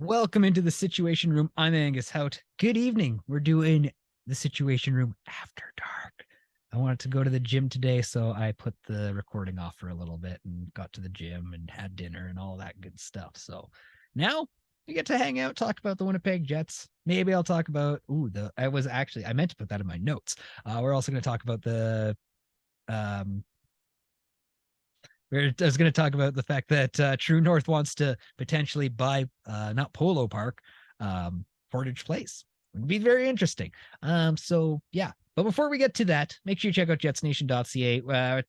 Welcome into the Situation Room. I'm Angus Hout. Good evening. We're doing the Situation Room after dark. I wanted to go to the gym today, so I put the recording off for a little bit and got to the gym and had dinner and all that good stuff. So now we get to hang out, talk about the Winnipeg Jets. Maybe I'll talk about I meant to put that in my notes. We're also going to talk about the um I was going to talk about the fact that True North wants to potentially buy not Polo Park, Portage Place. It would be very interesting. So yeah, but before we get to that, make sure you check out Jets Nation.ca.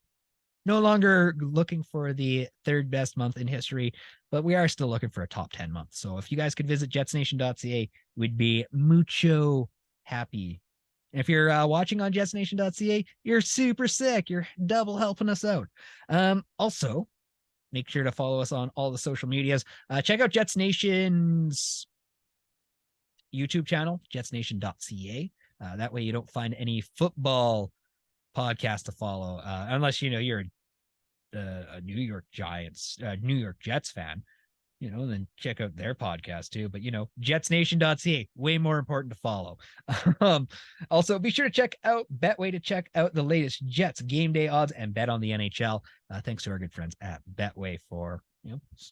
No longer looking for the third best month in history, but we are still looking for a top 10 month. So if you guys could visit jetsnation.ca, we'd be mucho happy. And if you're watching on jetsnation.ca, you're super sick. You're double helping us out. Also, make sure to follow us on all the social medias. Check out Jets Nation's YouTube channel, jetsnation.ca. That way you don't find any football podcast to follow, unless you're a New York New York Jets fan, then check out their podcast too. But jetsnation.ca, way more important to follow. Also, be sure to check out Betway to check out the latest Jets game day odds and bet on the NHL. Thanks to our good friends at Betway for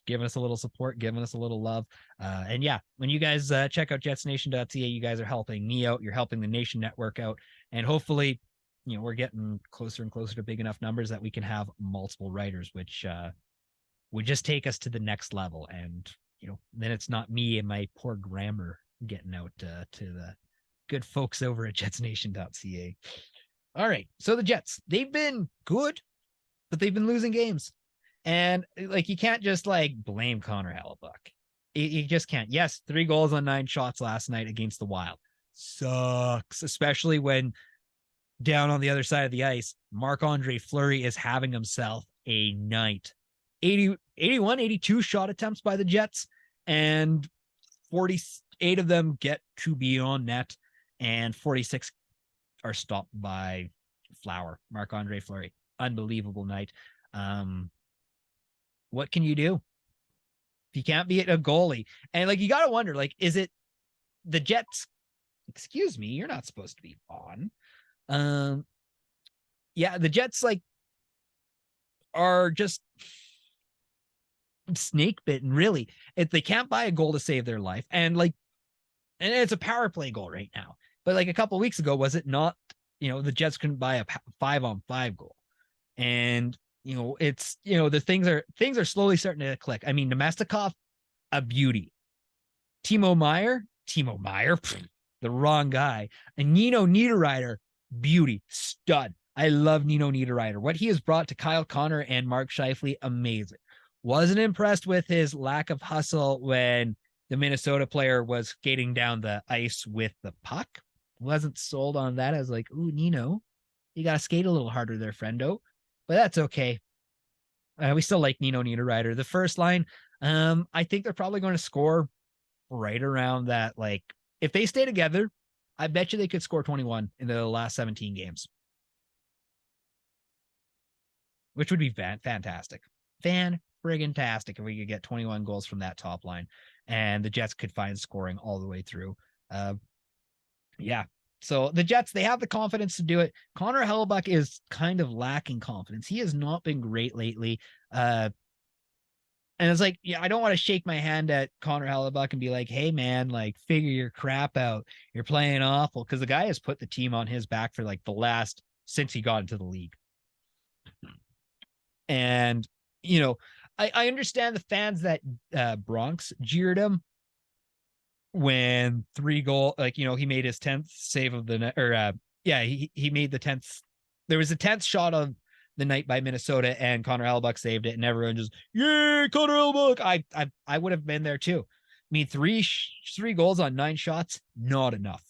giving us a little support, giving us a little love. And yeah, when you guys check out jetsnation.ca, you guys are helping me out. You're helping the Nation Network out, and hopefully we're getting closer and closer to big enough numbers that we can have multiple writers, which would just take us to the next level. And, then it's not me and my poor grammar getting out to the good folks over at jetsnation.ca. All right. So the Jets, they've been good, but they've been losing games. And you can't just blame Connor Hellebuyck. You just can't. Yes, 3 goals on 9 shots last night against the Wild. Sucks, especially when down on the other side of the ice, Marc-Andre Fleury is having himself a night. 81, 82 shot attempts by the Jets, and 48 of them get to be on net, and 46 are stopped by Marc-Andre Fleury. Unbelievable night. What can you do if you can't beat a goalie? And you got to wonder, is it the Jets? Excuse me, you're not supposed to be on. Yeah, the Jets are just snake bitten, really. If they can't buy a goal to save their life, and it's a power play goal right now, but a couple weeks ago, was it not? The Jets couldn't buy a 5-on-5 goal, and it's the things are slowly starting to click. I mean, Nemestikov, a beauty. Timo Meier, the wrong guy. And Nino Niederreiter, beauty, stud. I love Nino Niederreiter. What he has brought to Kyle Connor and Mark Scheifele, amazing. Wasn't impressed with his lack of hustle when the Minnesota player was skating down the ice with the puck. Wasn't sold on that. I was like, ooh, Nino, you got to skate a little harder there, friendo. But that's okay. We still like Nino Niederreiter. The first line, I think they're probably going to score right around that. If they stay together, I bet you they could score 21 in the last 17 games, which would be fantastic. Fan-friggin-tastic if we could get 21 goals from that top line, and the Jets could find scoring all the way through. Yeah. So the Jets, they have the confidence to do it. Connor Hellebuyck is kind of lacking confidence. He has not been great lately. And it's I don't want to shake my hand at Connor Hellebuyck and be like, hey, man, figure your crap out. You're playing awful. Because the guy has put the team on his back for the last, since he got into the league. And, I understand the fans that Bronx jeered him when 3 goal, he made his 10th save of the night, or he made the 10th. There was a 10th shot of the night by Minnesota, and Connor Hellebuyck saved it, and everyone just, yeah, Connor Hellebuyck. I would have been there too. I mean, 3 goals on 9 shots, not enough.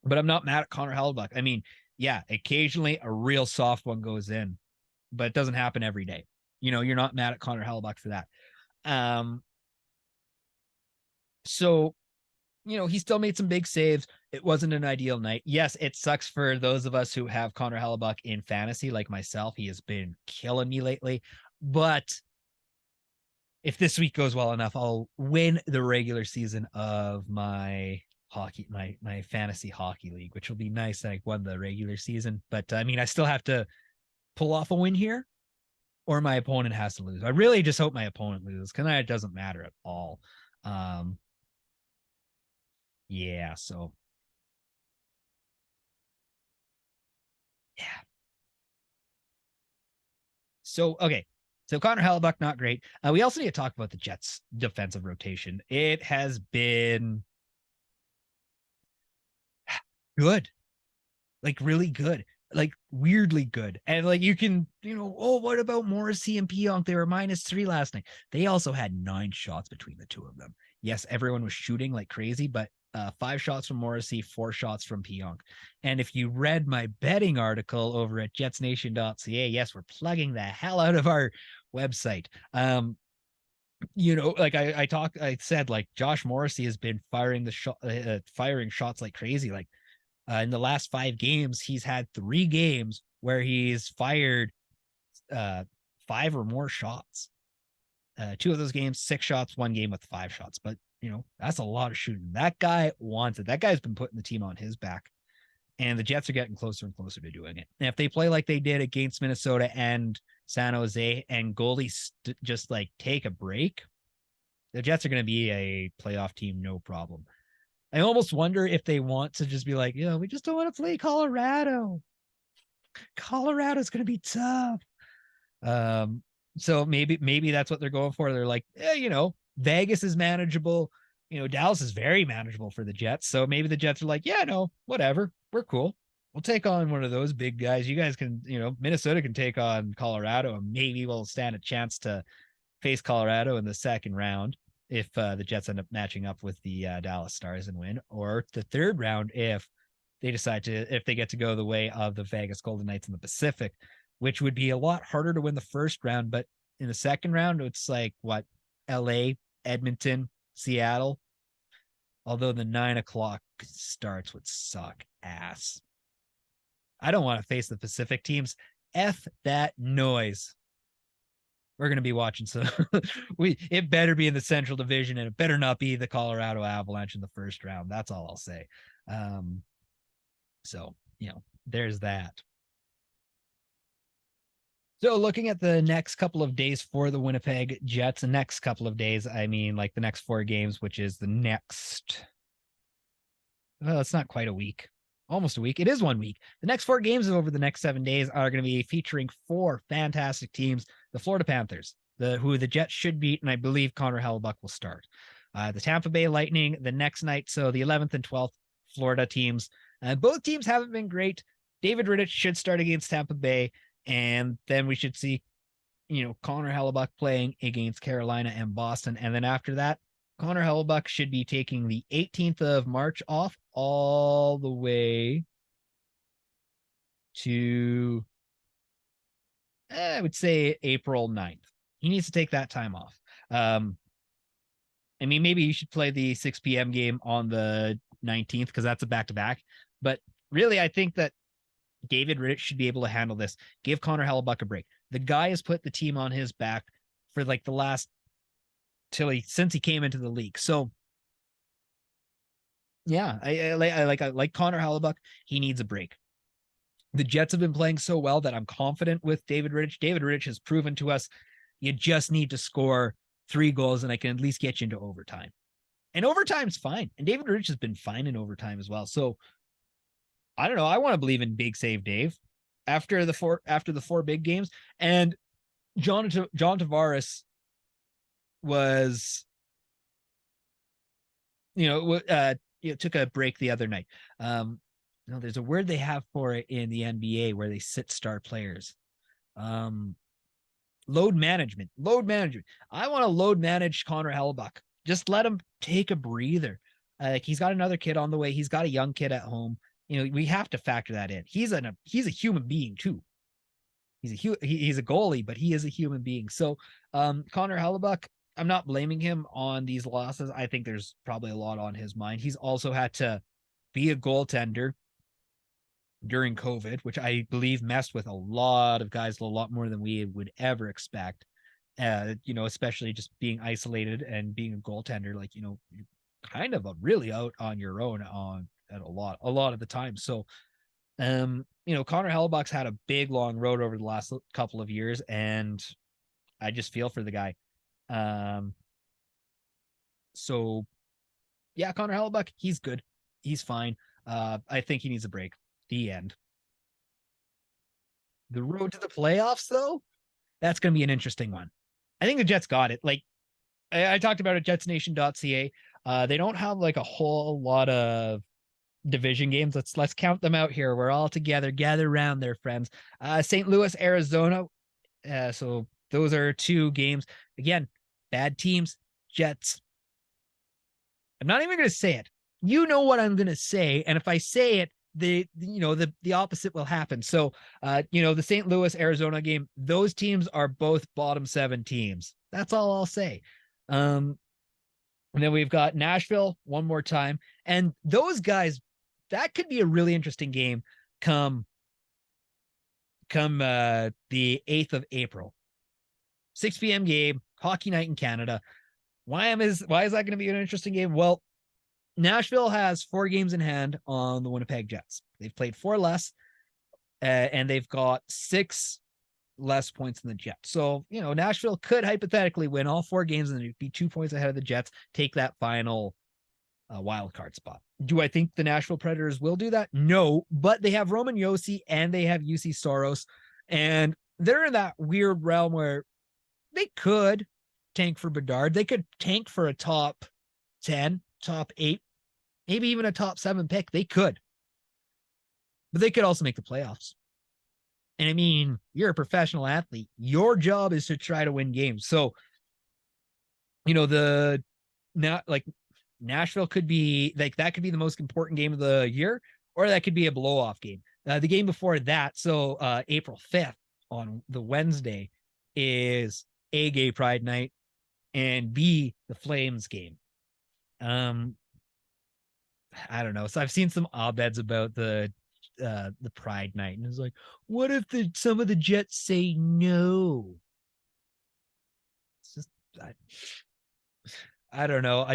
But I'm not mad at Connor Hellebuyck. I mean, yeah, occasionally a real soft one goes in, but it doesn't happen every day. You're not mad at Connor Hellebuyck for that. So, he still made some big saves. It wasn't an ideal night. Yes, it sucks for those of us who have Connor Hellebuyck in fantasy, like myself. He has been killing me lately. But if this week goes well enough, I'll win the regular season of my my fantasy hockey league, which will be nice that I won the regular season. But I mean, I still have to pull off a win here, or my opponent has to lose. I really just hope my opponent loses, because it doesn't matter at all. Um, yeah, so yeah. So okay. So Connor Hellebuyck, not great. We also need to talk about the Jets' defensive rotation. It has been good, like really good, like weirdly good. And like you can, oh, what about Morrissey and Pionk? They were -3 last night. They also had 9 shots between the two of them. Yes, everyone was shooting like crazy, but 5 shots from Morrissey, 4 shots from Pionk. And if you read my betting article over at Jets Nation.ca, yes, we're plugging the hell out of our website. Like I said, like Josh Morrissey has been firing firing shots like crazy. Like in the last 5 games, he's had 3 games where he's fired 5 or more shots. 2 of those games, 6 shots, 1 game with 5 shots. But, that's a lot of shooting. That guy wants it. That guy's been putting the team on his back. And the Jets are getting closer and closer to doing it. And if they play like they did against Minnesota and San Jose, and goalies just like take a break, the Jets are going to be a playoff team, no problem. I almost wonder if they want to just be like, we just don't want to play Colorado. Colorado's going to be tough. So maybe that's what they're going for. They're like, Vegas is manageable. Dallas is very manageable for the Jets. So maybe the Jets are like, yeah, no, whatever. We're cool. We'll take on one of those big guys. You guys can, Minnesota can take on Colorado, and maybe we'll stand a chance to face Colorado in the second round if the Jets end up matching up with the Dallas Stars and win, or the third round if they get to go the way of the Vegas Golden Knights in the Pacific, which would be a lot harder to win the first round. But in the second round, it's like what, LA, Edmonton, Seattle. Although the 9 o'clock starts would suck ass. I don't want to face the Pacific teams. F that noise. We're going to be watching. So it better be in the Central Division, and it better not be the Colorado Avalanche in the first round. That's all I'll say. So, there's that. So looking at the next couple of days for the Winnipeg Jets, the next couple of days, I mean, like the next 4 games, which is the next, well, it's not quite a week, almost a week. It is 1 week. The next 4 games over the next 7 days are going to be featuring 4 fantastic teams. The Florida Panthers, who the Jets should beat, and I believe Connor Hellebuyck will start. The Tampa Bay Lightning the next night, so the 11th and 12th Florida teams. Both teams haven't been great. David Rittich should start against Tampa Bay, and then we should see, Connor Hellebuyck playing against Carolina and Boston. And then after that, Connor Hellebuyck should be taking the 18th of March off all the way to, I would say, April 9th. He needs to take that time off. I mean, maybe you should play the 6 p.m. game on the 19th, because that's a back-to-back. But really, I think that David Rittich should be able to handle this. Give Connor Hellebuyck a break. The guy has put the team on his back for like the last since he came into the league. So yeah, I like Connor Hellebuyck. He needs a break. The Jets have been playing so well that I'm confident with David Rittich. David Rittich has proven to us you just need to score 3 goals and I can at least get you into overtime. And overtime's fine. And David Rittich has been fine in overtime as well. So I don't know. I want to believe in Big Save Dave after the 4 big games. And John Tavares was, took a break the other night. There's a word they have for it in the NBA where they sit star players. Load management. I want to load manage Connor Hellebuyck. Just let him take a breather. He's got another kid on the way. He's got a young kid at home. We have to factor that in. He's a human being too. He's a goalie, but he is a human being. So Connor Hellebuyck, I'm not blaming him on these losses. I think there's probably a lot on his mind. He's also had to be a goaltender during COVID, which I believe messed with a lot of guys a lot more than we would ever expect. especially just being isolated and being a goaltender, like, you're kind of really out on your own on at a lot of the time. So, Connor Hellebuyck's had a big long road over the last couple of years, and I just feel for the guy. So yeah, Connor Hellebuyck, he's good. He's fine. I think he needs a break. The end. The road to the playoffs, though, that's going to be an interesting one. I think the Jets got it. Like, I talked about it, Jets Nation.ca. They don't have like a whole lot of division games. Let's count them out here. We're all together. Gather around there, friends. St. Louis, Arizona. So those are 2 games. Again, bad teams. Jets. I'm not even going to say it. You know what I'm going to say, and if I say it, the opposite will happen. So, the St. Louis Arizona game, those teams are both bottom 7 teams. That's all I'll say. And then we've got Nashville one more time, and those guys, that could be a really interesting game come the 8th of April. 6 p.m. game, hockey night in Canada. Why is that going to be an interesting game? Well, Nashville has 4 games in hand on the Winnipeg Jets. They've played 4 less, and they've got 6 less points than the Jets. So, Nashville could hypothetically win all 4 games and be 2 points ahead of the Jets, take that final wild card spot. Do I think the Nashville Predators will do that? No, but they have Roman Josi and they have UC Soros, and they're in that weird realm where they could tank for Bedard. They could tank for a top 10, top 8, maybe even a top 7 pick. They could. But they could also make the playoffs. And I mean, you're a professional athlete. Your job is to try to win games. So, Nashville could be like, that could be the most important game of the year, or that could be a blow off game. The game before that, so April 5th on the Wednesday, is A, Gay Pride Night, and B, the Flames game. I don't know. So I've seen some op-eds about the Pride Night, and it's like, what if some of the Jets say no? It's just I don't know.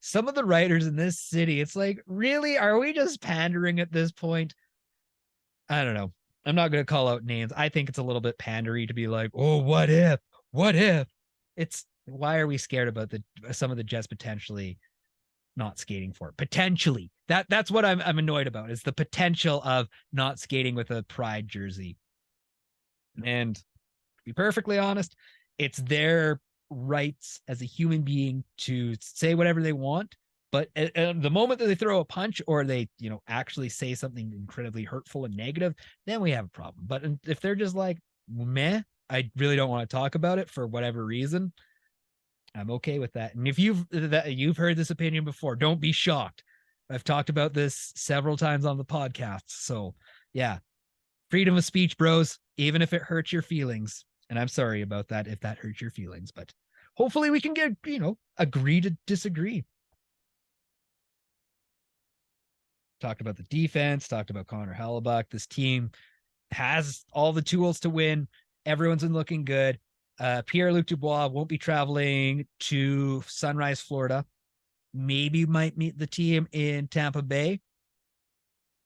Some of the writers in this city, it's like, really, are we just pandering at this point? I don't know. I'm not going to call out names. I think it's a little bit pandery to be like, oh, what if? What if? It's, why are we scared about some of the Jets potentially not skating for it? Potentially. That's what I'm annoyed about, is the potential of not skating with a Pride jersey. And to be perfectly honest, it's their rights as a human being to say whatever they want. But at the moment that they throw a punch, or they, actually say something incredibly hurtful and negative, then we have a problem. But if they're just like, meh, I really don't want to talk about it for whatever reason, I'm okay with that. And if you've heard this opinion before, don't be shocked. I've talked about this several times on the podcast. So yeah, freedom of speech, bros, even if it hurts your feelings. And I'm sorry about that if that hurts your feelings, but hopefully we can get, agree to disagree. Talked about the defense, talked about Connor Hellebuyck. This team has all the tools to win. Everyone's been looking good. Pierre-Luc Dubois won't be traveling to Sunrise, Florida. Maybe might meet the team in Tampa Bay.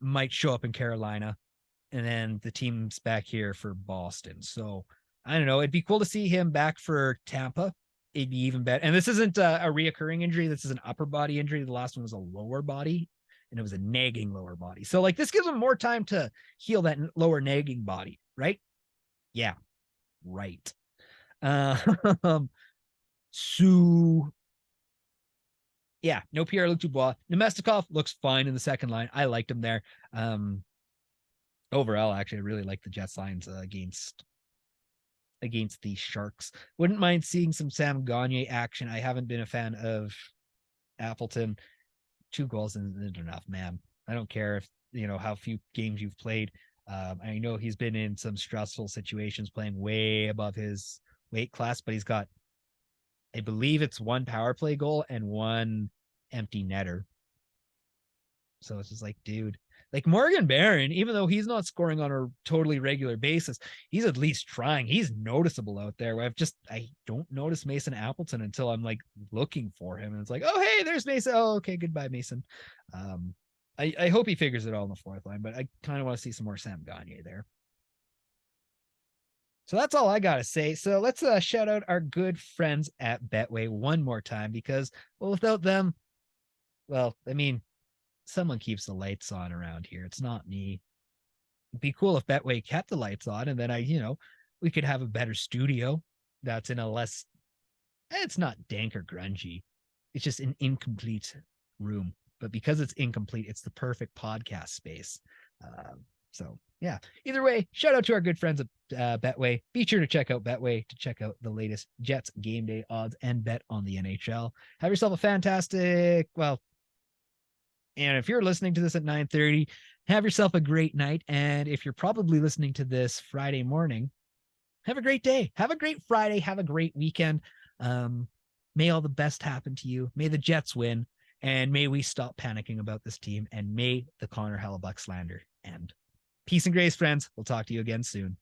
Might show up in Carolina. And then the team's back here for Boston. So I don't know. It'd be cool to see him back for Tampa. It'd be even better. And this isn't a reoccurring injury. This is an upper body injury. The last one was a lower body, and it was a nagging lower body. So like, this gives him more time to heal that lower nagging body, right? Yeah, right. So yeah, no Pierre-Luc Dubois. Nemestikov looks fine in the second line. I liked him there. Overall, actually, I really like the Jets lines against the Sharks. Wouldn't mind seeing some Sam Gagner action. I haven't been a fan of Appleton. 2 goals isn't enough, man. I don't care if, how few games you've played. I know he's been in some stressful situations playing way above his weight class, but he's got, I believe it's 1 power play goal and 1 empty netter. So it's just like, dude, Like Morgan Barron, even though he's not scoring on a totally regular basis, he's at least trying. He's noticeable out there. I don't notice Mason Appleton until I'm like looking for him. And it's like, oh, hey, there's Mason. Oh, okay. Goodbye, Mason. I hope he figures it all in the fourth line, but I kind of want to see some more Sam Gagner there. So that's all I got to say. So let's shout out our good friends at Betway one more time because, well, without them, well, I mean, someone keeps the lights on around here. It's not me. It'd be cool if Betway kept the lights on and then we could have a better studio that's in a less, it's not dank or grungy. It's just an incomplete room. But because it's incomplete, it's the perfect podcast space. So yeah, either way, shout out to our good friends at Betway. Be sure to check out Betway to check out the latest Jets game day odds and bet on the NHL. Have yourself a fantastic, and if you're listening to this at 9:30, have yourself a great night. And if you're probably listening to this Friday morning, have a great day. Have a great Friday. Have a great weekend. May all the best happen to you. May the Jets win. And may we stop panicking about this team. And may the Connor Hellebuyck slander end. Peace and grace, friends. We'll talk to you again soon.